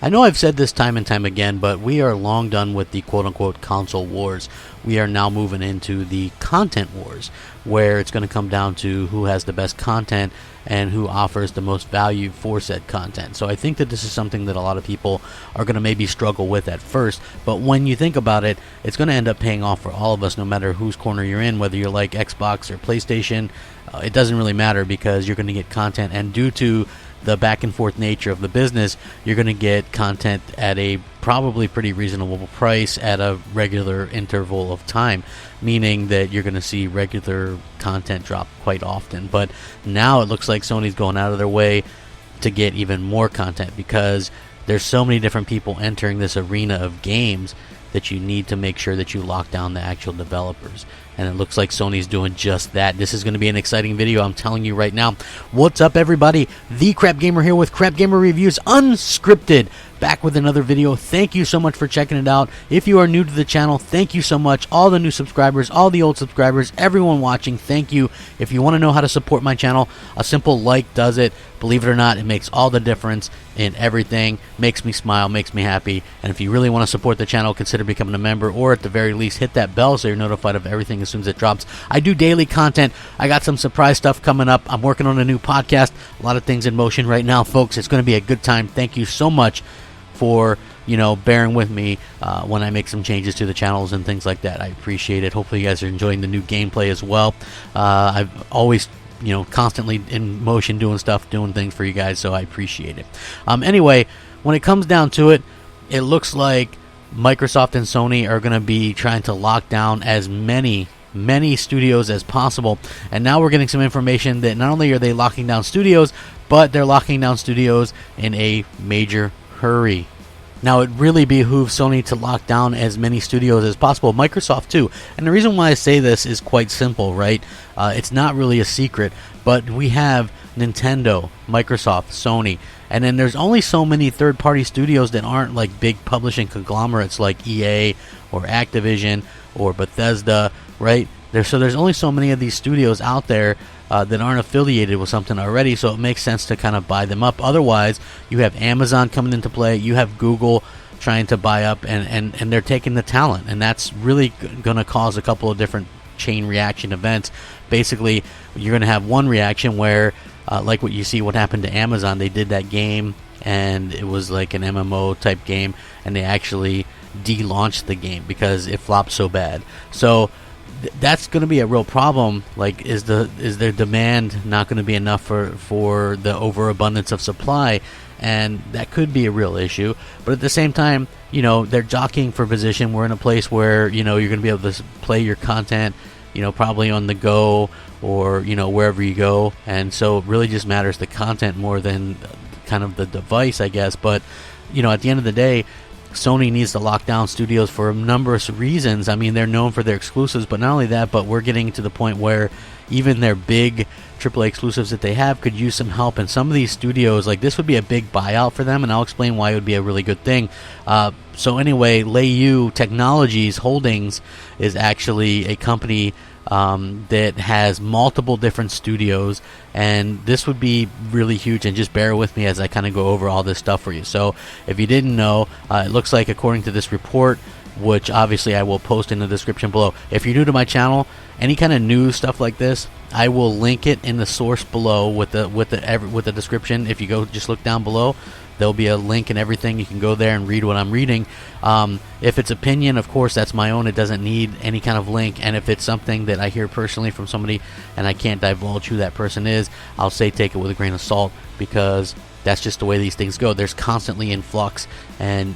I know I've said this time and time again, but we are long done with the quote-unquote console wars. We are now moving into the content wars, where it's going to come down to who has the best content and who offers the most value for said content. So I think that this is something that a lot of people are going to maybe struggle with at first, but when you think about it, it's going to end up paying off for all of us, no matter whose corner you're in, whether you're like Xbox or PlayStation. It doesn't really matter, because you're going to get content, and due to the back and forth nature of the business, you're going to get content at a probably pretty reasonable price at a regular interval of time, meaning that you're going to see regular content drop quite often. But now it looks like Sony's going out of their way to get even more content, because there's so many different people entering this arena of games that you need to make sure that you lock down the actual developers. And it looks like Sony's doing just that. This is going to be an exciting video, I'm telling you right now. What's up, everybody? The Crapgamer here with Crapgamer Reviews Unscripted. Back with another video. Thank you so much for checking it out. If you are new to the channel, thank you so much. All the new subscribers, all the old subscribers, everyone watching, thank you. If you want to know how to support my channel, a simple like does it. Believe it or not, it makes all the difference in everything. Makes me smile, makes me happy. And if you really want to support the channel, consider becoming a member, or at the very least, hit that bell so you're notified of everything as soon as it drops. I do daily content. I got some surprise stuff coming up. I'm working on a new podcast. A lot of things in motion right now, folks. It's going to be a good time. Thank you so much for, bearing with me when I make some changes to the channels and things like that. I appreciate it. Hopefully you guys are enjoying the new gameplay as well. I've always, constantly in motion doing stuff, doing things for you guys, so I appreciate it. Anyway, when it comes down to it, it looks like Microsoft and Sony are going to be trying to lock down as many studios as possible. And now we're getting some information that not only are they locking down studios, but they're locking down studios in a major hurry. Now, it really behooves Sony to lock down as many studios as possible, Microsoft too. And the reason why I say this is quite simple, right? It's not really a secret, but we have Nintendo, Microsoft, Sony, and then there's only so many third-party studios that aren't like big publishing conglomerates like EA or Activision or Bethesda, right? There's only so many of these studios out there that aren't affiliated with something already, so it makes sense to kind of buy them up. Otherwise, you have Amazon coming into play, you have Google trying to buy up, and they're taking the talent, and that's really going to cause a couple of different chain reaction events. Basically, you're going to have one reaction where, like what you see what happened to Amazon, they did that game, and it was like an MMO type game, and they actually de-launched the game because it flopped so bad. So that's going to be a real problem. Like, is their demand not going to be enough for the overabundance of supply? And that could be a real issue. But at the same time, they're jockeying for position. We're in a place where you're going to be able to play your content, probably on the go or wherever you go. And so it really just matters the content more than kind of the device, I guess. But at the end of the day, Sony needs to lock down studios for a number of reasons. I mean, they're known for their exclusives, but not only that, but we're getting to the point where even their big AAA exclusives that they have could use some help. And some of these studios, like, this would be a big buyout for them, and I'll explain why it would be a really good thing. So anyway, Leiyu Technologies Holdings is actually a company that has multiple different studios, and this would be really huge. And just bear with me as I kind of go over all this stuff for you. So if you didn't know, it looks like, according to this report, which obviously I will post in the description below, if you're new to my channel, any kind of news stuff like this, I will link it in the source below with the description. If you go, just look down below, there'll be a link and everything. You can go there and read what I'm reading. If it's opinion, of course, that's my own. It doesn't need any kind of link. And if it's something that I hear personally from somebody and I can't divulge who that person is, I'll say take it with a grain of salt, because that's just the way these things go. There's constantly in flux, and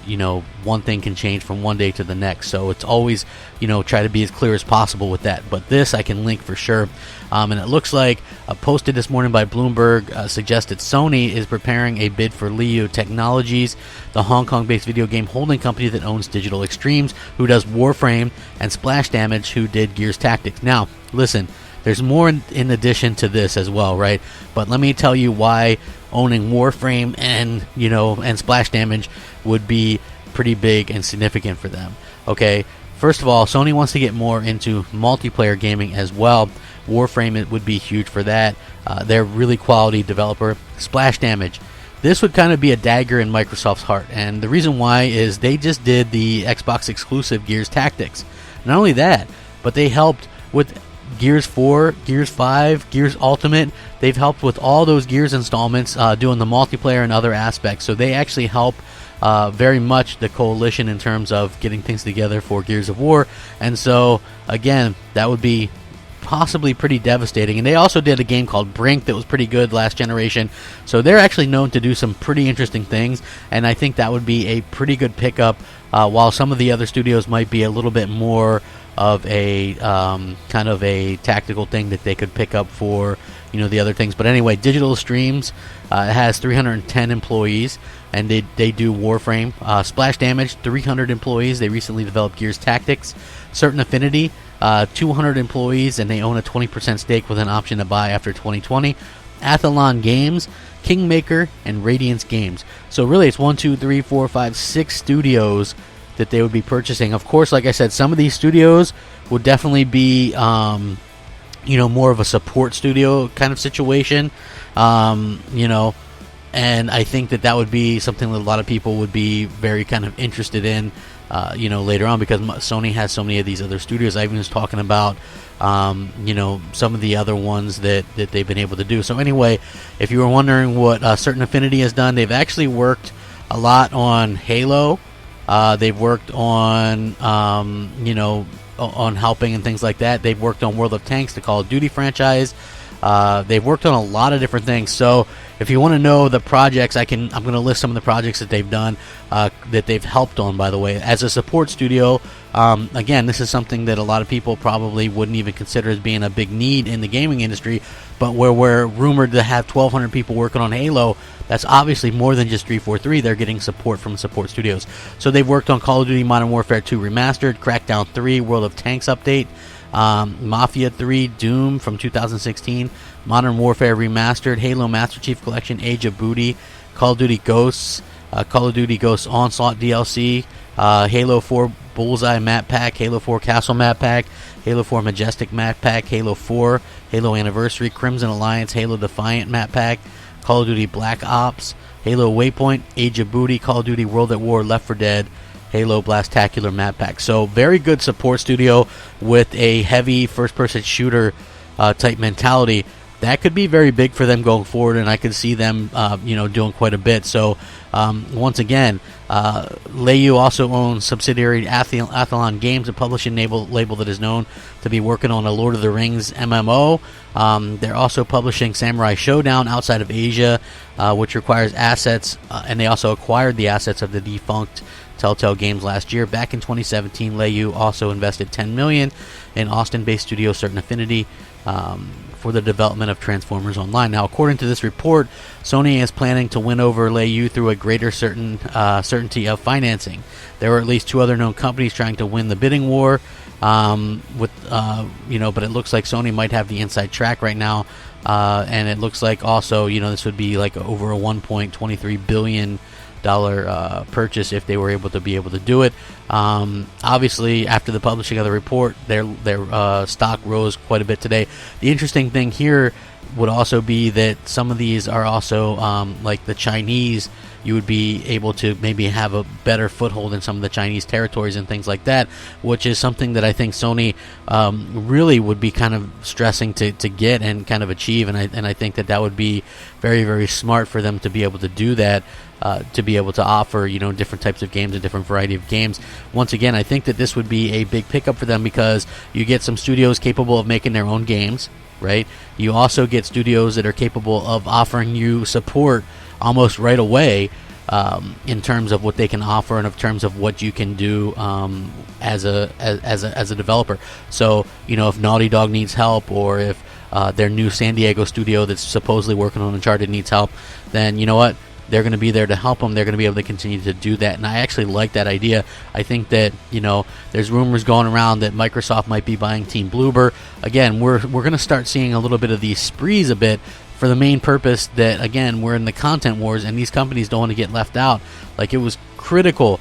one thing can change from one day to the next. So it's always, try to be as clear as possible with that. But this I can link for sure. And it looks like, posted this morning by Bloomberg, suggested Sony is preparing a bid for Leiyu Technologies, the Hong Kong-based video game holding company that owns Digital Extremes, who does Warframe, and Splash Damage, who did Gears Tactics. Now, listen, there's more in addition to this as well, right? But let me tell you why owning Warframe and Splash Damage would be pretty big and significant for them. Okay, first of all, Sony wants to get more into multiplayer gaming as well. Warframe, it would be huge for that. They're a really quality developer. Splash Damage, this would kind of be a dagger in Microsoft's heart. And the reason why is they just did the Xbox exclusive Gears Tactics. Not only that, but they helped with Gears 4, Gears 5, Gears Ultimate. They've helped with all those Gears installments, doing the multiplayer and other aspects. So they actually help very much the coalition in terms of getting things together for Gears of War. And so, again, that would be possibly pretty devastating. And they also did a game called Brink that was pretty good last generation, so they're actually known to do some pretty interesting things, and I think that would be a pretty good pickup, while some of the other studios might be a little bit more of a kind of a tactical thing that they could pick up for, you know, the other things. But anyway, Digital Streams has 310 employees, and they do Warframe. Splash Damage, 300 employees. They recently developed Gears Tactics. Certain Affinity, 200 employees, and they own a 20% stake with an option to buy after 2020. Athlon Games, Kingmaker, and Radiance Games. So really, it's 6 studios that they would be purchasing. Of course, like I said, some of these studios would definitely be, you know, more of a support studio kind of situation, you know, and I think that would be something that a lot of people would be very kind of interested in, you know, later on, because Sony has so many of these other studios. I even was talking about, you know, some of the other ones that they've been able to do. So anyway, if you were wondering what Certain Affinity has done, they've actually worked a lot on Halo. They've worked on, you know, on helping and things like that. They've worked on World of Tanks, the Call of Duty franchise. They've worked on a lot of different things. So if you want to know the projects, I'm going to list some of the projects that they've done, that they've helped on, by the way. As a support studio, again, this is something that a lot of people probably wouldn't even consider as being a big need in the gaming industry, but where we're rumored to have 1,200 people working on Halo, that's obviously more than just 343. They're getting support from support studios. So they've worked on Call of Duty Modern Warfare 2 Remastered, Crackdown 3, World of Tanks Update, Mafia 3, Doom from 2016, Modern Warfare Remastered, Halo Master Chief Collection, Age of Booty, Call of Duty Ghosts, Call of Duty Ghosts Onslaught DLC, Halo 4 Bullseye Map Pack, Halo 4 Castle Map Pack, Halo 4 Majestic Map Pack, Halo 4, Halo Anniversary, Crimson Alliance, Halo Defiant Map Pack, Call of Duty Black Ops, Halo Waypoint, Age of Booty, Call of Duty World at War, Left 4 Dead, Halo Blastacular Map Pack. So very good support studio with a heavy first-person shooter type mentality. That could be very big for them going forward, and I could see them, you know, doing quite a bit. So once again, Leiyu also owns subsidiary Athlon Games, a publishing label that is known to be working on a Lord of the Rings MMO. They're also publishing Samurai Showdown outside of Asia, which requires assets, and they also acquired the assets of the defunct Telltale Games last year. Back in 2017, Leiyu also invested $10 million in Austin-based studio Certain Affinity for the development of Transformers Online. Now, according to this report, Sony is planning to win over Leiyu through a greater certainty of financing. There are at least 2 other known companies trying to win the bidding war, with you know, but it looks like Sony might have the inside track right now, and it looks like also, you know, this would be like over a $1.23 billion purchase if they were able to do it. Obviously, after the publishing of the report, their stock rose quite a bit today. The interesting thing here would also be that some of these are also like the Chinese. You would be able to maybe have a better foothold in some of the Chinese territories and things like that, which is something that I think Sony really would be kind of stressing to get and kind of achieve, and I think that would be very, very smart for them to be able to do that, to be able to offer, you know, different types of games, a different variety of games. Once again, I think that this would be a big pickup for them because you get some studios capable of making their own games, right? You also get studios that are capable of offering you support almost right away, in terms of what they can offer and in terms of what you can do as a developer. So, you know, if Naughty Dog needs help, or if their new San Diego studio that's supposedly working on Uncharted needs help, then you know what? They're going to be there to help them. They're going to be able to continue to do that, and I actually like that idea. I think that, you know, there's rumors going around that Microsoft might be buying Team Bloober. Again, we're going to start seeing a little bit of these sprees a bit, for the main purpose that, again, we're in the content wars, and these companies don't want to get left out. Like, it was critical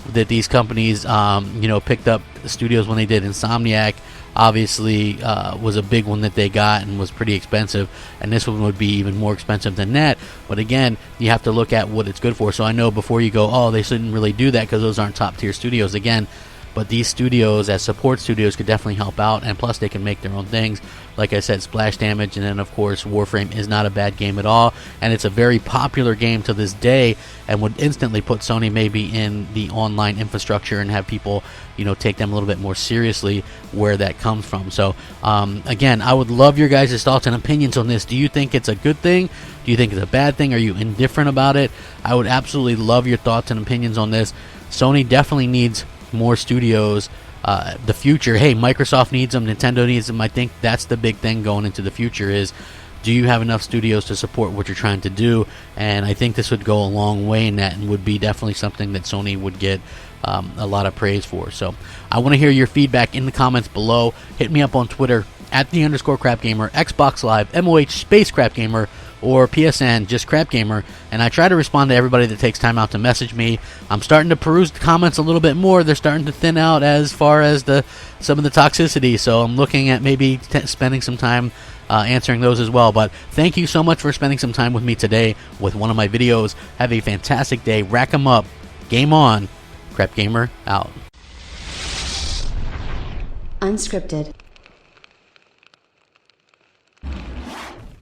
that these companies, you know, picked up studios when they did. Insomniac, obviously was a big one that they got and was pretty expensive, and this one would be even more expensive than that. But again, you have to look at what it's good for. So I know before you go, oh, they shouldn't really do that because those aren't top tier studios. Again, but these studios as support studios could definitely help out, and plus they can make their own things. Like I said, Splash Damage, and then of course Warframe is not a bad game at all, and it's a very popular game to this day, and would instantly put Sony maybe in the online infrastructure and have people, you know, take them a little bit more seriously where that comes from. So again, I would love your guys' thoughts and opinions on this. Do you think it's a good thing? Do you think it's a bad thing? Are you indifferent about it? I would absolutely love your thoughts and opinions on this. Sony definitely needs more studios. The future, hey, Microsoft needs them, Nintendo needs them. I think that's the big thing going into the future is, do you have enough studios to support what you're trying to do? And I think this would go a long way in that, and would be definitely something that Sony would get a lot of praise for. So I want to hear your feedback in the comments below. Hit me up on Twitter at @_Crapgamer, Xbox Live, MOH space Crapgamer, or PSN, just Crapgamer, and I try to respond to everybody that takes time out to message me. I'm starting to peruse the comments a little bit more. They're starting to thin out as far as some of the toxicity, so I'm looking at maybe spending some time answering those as well. But thank you so much for spending some time with me today with one of my videos. Have a fantastic day. Rack 'em up. Game on. Crapgamer out. Unscripted.